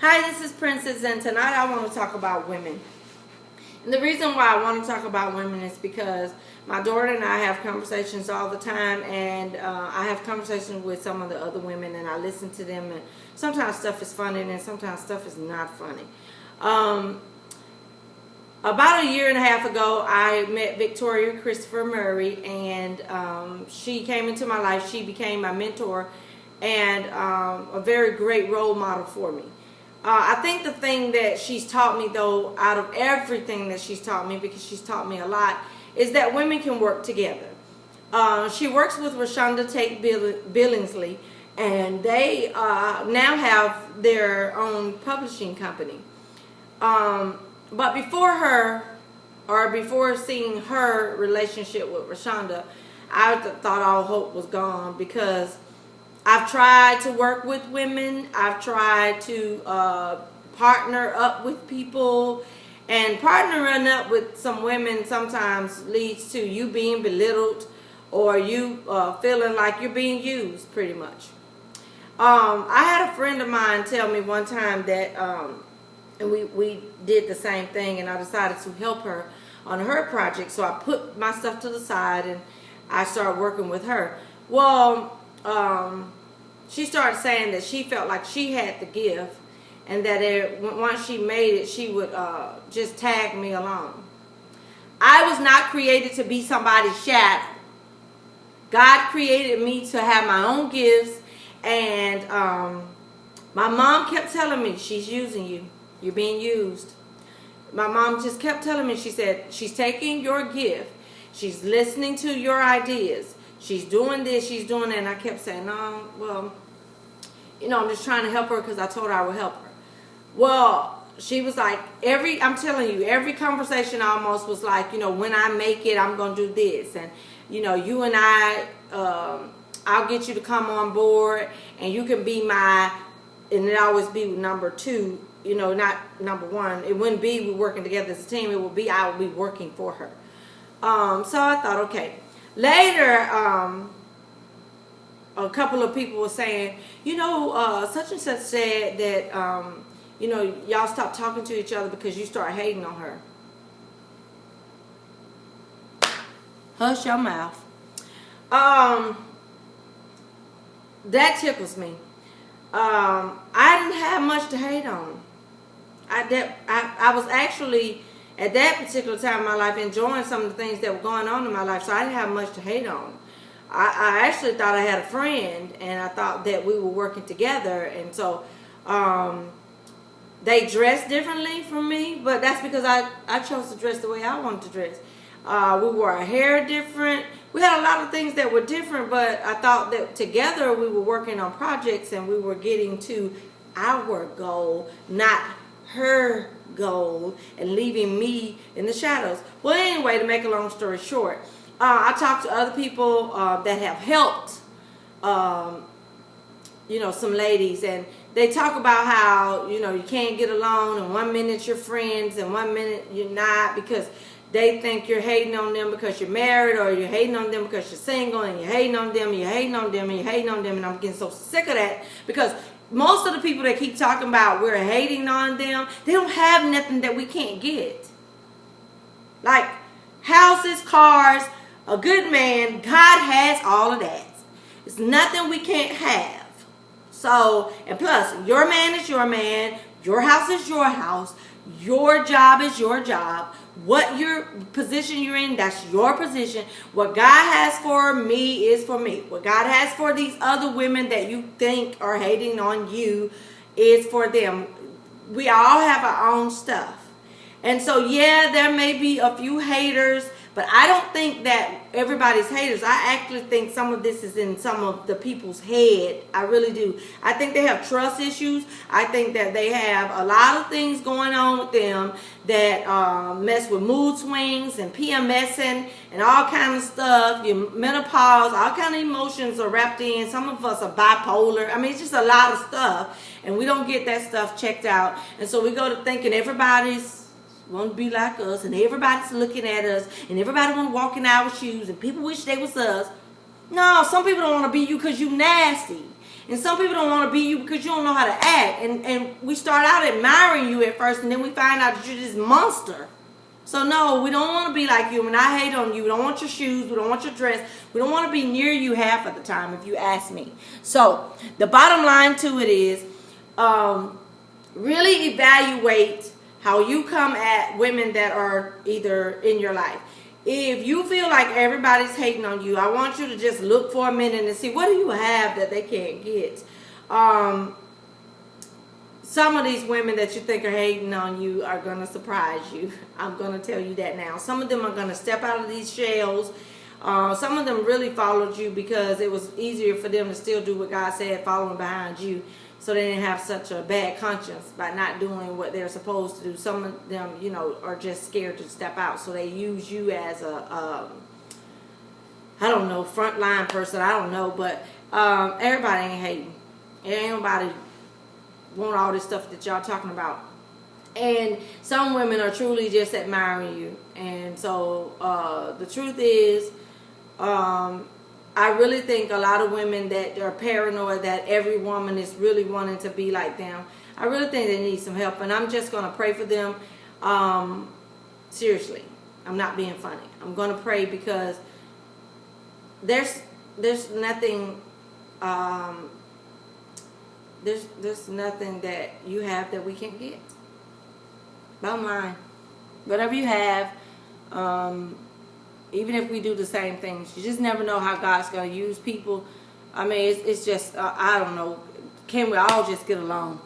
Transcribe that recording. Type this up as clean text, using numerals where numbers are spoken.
Hi, this is Princess, and tonight I want to talk about women. And the reason why I want to talk about women is because my daughter and I have conversations all the time, and I have conversations with some of the other women, and I listen to them, and sometimes stuff is funny, and sometimes stuff is not funny. About a year and a half ago, I met Victoria Christopher Murray, and she came into my life. She became my mentor and a very great role model for me. I think the thing that she's taught me, though, out of everything that she's taught me, because she's taught me a lot, is that women can work together. She works with Rashonda Tate Billingsley, and they now have their own publishing company. But before seeing her relationship with Rashonda, I thought all hope was gone, because I've tried to work with women. I've tried to partner up with people, and partnering up with some women sometimes leads to you being belittled or you feeling like you're being used, pretty much. I had a friend of mine tell me one time that, and we did the same thing, and I decided to help her on her project, so I put my stuff to the side and I started working with her. Well, she started saying that she felt like she had the gift, and that once she made it, she would just tag me along. I was not created to be somebody's shadow. God created me to have my own gifts, and my mom kept telling me, she's using you. You're being used. My mom just kept telling me, she said, she's taking your gift. She's listening to your ideas. She's doing this, she's doing that. And I kept saying, no, well, I'm just trying to help her because I told her I would help her. Well, she was like, I'm telling you, every conversation almost was like, when I make it, I'm going to do this. And, you and I'll get you to come on board, and you can be and it always be number two, not number one. It wouldn't be we working together as a team. It would be I would be working for her. So I thought, okay. Later, a couple of people were saying, such and such said that, y'all stop talking to each other because you start hating on her. Hush your mouth. That tickles me. I didn't have much to hate on. I was actually, at that particular time in my life, enjoying some of the things that were going on in my life, so I didn't have much to hate on. I actually thought I had a friend, and I thought that we were working together, and so they dressed differently from me, but that's because I chose to dress the way I wanted to dress. We wore our hair different. We had a lot of things that were different, but I thought that together we were working on projects, and we were getting to our goal, not her goal, and leaving me in the shadows. Well, anyway, to make a long story short, I talked to other people that have helped, some ladies, and they talk about how, you can't get along, and 1 minute you're friends, and 1 minute you're not, because they think you're hating on them because you're married, or you're hating on them because you're single, and you're hating on them, and you're hating on them, and you're hating on them, and I'm getting so sick of that, because most of the people that keep talking about we're hating on them, they don't have nothing that we can't get. Like houses, cars, a good man. God has all of that. It's nothing we can't have. So, and plus, your man is your man. Your house is your house. Your job is your job. What your position you're in, that's your position. What God has for me is for me. What God has for these other women that you think are hating on you is for them. We all have our own stuff. And so, yeah, there may be a few haters, but I don't think that everybody's haters. I actually think some of this is in some of the people's head. I really do. I think they have trust issues. I think that they have a lot of things going on with them that mess with mood swings and PMSing and all kinds of stuff. Your menopause, all kinds of emotions are wrapped in. Some of us are bipolar. I mean, it's just a lot of stuff, and we don't get that stuff checked out. And so we go to thinking everybody's want to be like us, and everybody's looking at us, and everybody want to walk in our shoes, and people wish they was us. No, some people don't want to be you because you nasty. And some people don't want to be you because you don't know how to act. And we start out admiring you at first, and then we find out that you're this monster. So no, we don't want to be like you. And I hate on you. We don't want your shoes. We don't want your dress. We don't want to be near you half of the time, if you ask me. So the bottom line to it is, really evaluate how you come at women that are either in your life. If you feel like everybody's hating on you, I want you to just look for a minute and see, what do you have that they can't get? Some of these women that you think are hating on you are going to surprise you. I'm going to tell you that now. Some of them are going to step out of these shells. Some of them really followed you because it was easier for them to still do what God said, following behind you, so they didn't have such a bad conscience by not doing what they're supposed to do. Some of them, you know, are just scared to step out, so they use you as a, I don't know, frontline person. I don't know, but everybody ain't hating. Ain't nobody want all this stuff that y'all talking about. And some women are truly just admiring you. And so the truth is, I really think a lot of women that are paranoid that every woman is really wanting to be like them, I really think they need some help. And I'm just going to pray for them. Seriously, I'm not being funny. I'm going to pray because there's nothing, there's nothing that you have that we can't get. Bottom line, whatever you have, even if we do the same things, you just never know how God's going to use people. I mean, it's just, I don't know. Can we all just get along?